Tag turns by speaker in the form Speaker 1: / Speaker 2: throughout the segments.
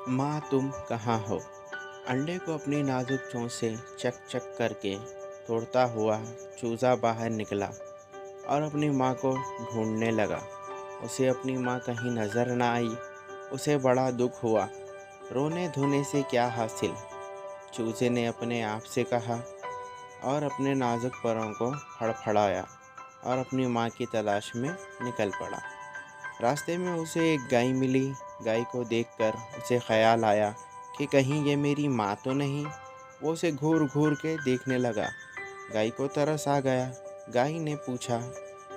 Speaker 1: माँ तुम कहाँ हो? अंडे को अपनी नाजुक चोंच से चक चक करके तोड़ता हुआ चूजा बाहर निकला और अपनी माँ को ढूंढने लगा। उसे अपनी माँ कहीं नजर न आई। उसे बड़ा दुख हुआ। रोने धोने से क्या हासिल? चूजे ने अपने आप से कहा और अपने नाजुक पैरों को फड़फड़ाया और अपनी माँ की तलाश में निकल पड़ा। रास्ते में उसे एक गाय मिली। गाय को देखकर उसे ख्याल आया कि कहीं ये मेरी माँ तो नहीं। वो उसे घूर घूर के देखने लगा। गाय को तरस आ गया। गाय ने पूछा,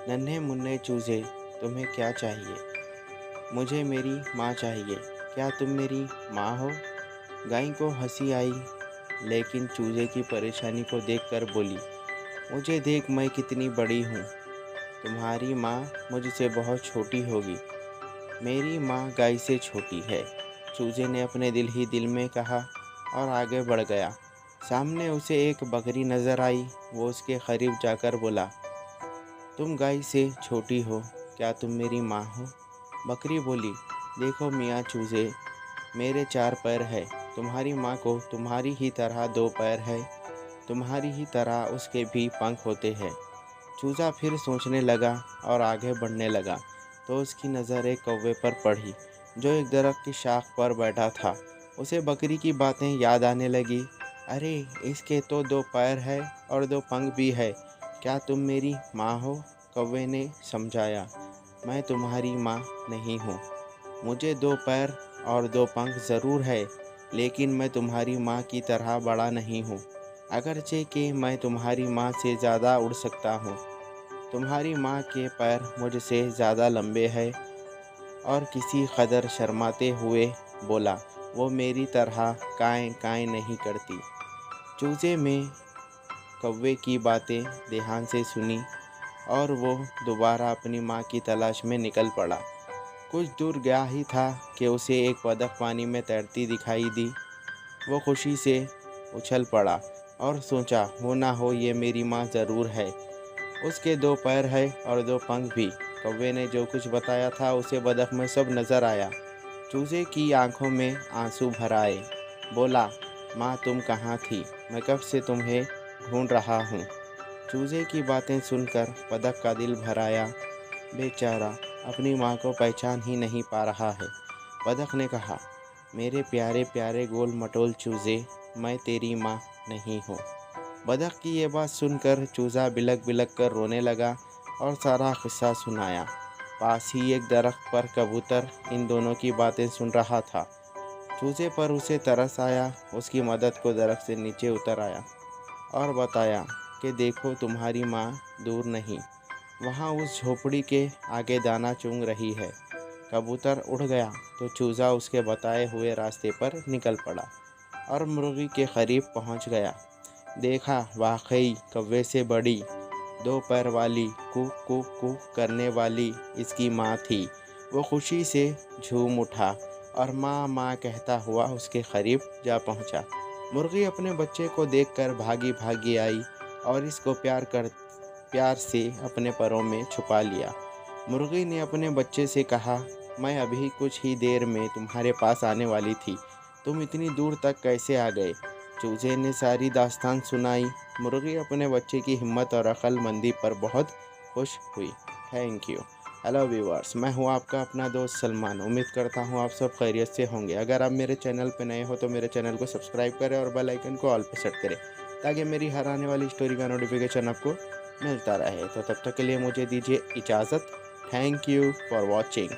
Speaker 1: नन्हे मुन्ने चूजे, तुम्हें क्या चाहिए? मुझे मेरी माँ चाहिए। क्या तुम मेरी माँ हो? गाय को हंसी आई, लेकिन चूजे की परेशानी को देखकर बोली, मुझे देख मैं कितनी बड़ी हूँ। तुम्हारी माँ मुझसे बहुत छोटी होगी। मेरी माँ गाय से छोटी है। चूजे ने अपने दिल ही दिल में कहा और आगे बढ़ गया। सामने उसे एक बकरी नजर आई। वो उसके करीब जाकर बोला, तुम गाय से छोटी हो, क्या तुम मेरी माँ हो? बकरी बोली, देखो मियाँ चूजे, मेरे 4 पैर है। तुम्हारी माँ को तुम्हारी ही तरह 2 पैर है। तुम्हारी ही तरह उसके भी पंख होते हैं। चूजा फिर सोचने लगा और आगे बढ़ने लगा तो उसकी नज़र एक कौवे पर पड़ी जो एक दरख्त की शाख पर बैठा था। उसे बकरी की बातें याद आने लगी। अरे, इसके तो 2 पैर है और 2 पंख भी है। क्या तुम मेरी माँ हो? कौवे ने समझाया, मैं तुम्हारी माँ नहीं हूँ। मुझे 2 पैर और 2 पंख ज़रूर है, लेकिन मैं तुम्हारी माँ की तरह बड़ा नहीं हूँ। अगरचे कि मैं तुम्हारी माँ से ज़्यादा उड़ सकता हूँ। तुम्हारी माँ के पैर मुझसे ज़्यादा लंबे हैं। और किसी कदर शर्माते हुए बोला, वो मेरी तरह काएं काएं नहीं करती। चूजे में कौवे की बातें ध्यान से सुनी और वो दोबारा अपनी माँ की तलाश में निकल पड़ा। कुछ दूर गया ही था कि उसे एक बतख पानी में तैरती दिखाई दी। वो खुशी से उछल पड़ा और सोचा, हो ना हो ये मेरी माँ ज़रूर है। उसके 2 पैर है और 2 पंख भी। कौवे ने जो कुछ बताया था उसे बतख में सब नजर आया। चूजे की आंखों में आंसू भर आए। बोला, माँ तुम कहाँ थी? मैं कब से तुम्हें ढूंढ रहा हूँ। चूजे की बातें सुनकर बतख का दिल भर आया। बेचारा अपनी माँ को पहचान ही नहीं पा रहा है। बतख ने कहा, मेरे प्यारे प्यारे गोल मटोल चूजे, मैं तेरी माँ नहीं हूँ। बतख की ये बात सुनकर चूजा बिलक बिलक कर रोने लगा और सारा किस्सा सुनाया। पास ही एक दरख्त पर कबूतर इन दोनों की बातें सुन रहा था। चूजे पर उसे तरस आया। उसकी मदद को दरख्त से नीचे उतर आया और बताया कि देखो तुम्हारी माँ दूर नहीं, वहाँ उस झोपड़ी के आगे दाना चुंग रही है। कबूतर उड़ गया तो चूजा उसके बताए हुए रास्ते पर निकल पड़ा और मुर्गी के करीब पहुँच गया। देखा, वाकई कौवे से बड़ी, 2 पैर वाली, कुक कुक कुक करने वाली इसकी माँ थी। वो खुशी से झूम उठा और माँ माँ कहता हुआ उसके करीब जा पहुँचा। मुर्गी अपने बच्चे को देखकर भागी भागी आई और इसको प्यार से अपने पैरों में छुपा लिया। मुर्गी ने अपने बच्चे से कहा, मैं अभी कुछ ही देर में तुम्हारे पास आने वाली थी। तुम इतनी दूर तक कैसे आ गए? चूजे ने सारी दास्तान सुनाई। मुर्गी अपने बच्चे की हिम्मत और अक्लमंदी पर बहुत खुश हुई। Thank you. हेलो व्यूअर्स, मैं हूं आपका अपना दोस्त सलमान। उम्मीद करता हूं आप सब खैरियत से होंगे। अगर आप मेरे चैनल पर नए हो तो मेरे चैनल को सब्सक्राइब करें और बेल आइकन को ऑल पे सेट करें ताकि मेरी हर आने वाली स्टोरी का नोटिफिकेशन आपको मिलता रहे। तो तब तक के लिए मुझे दीजिए इजाज़त। Thank you for watching.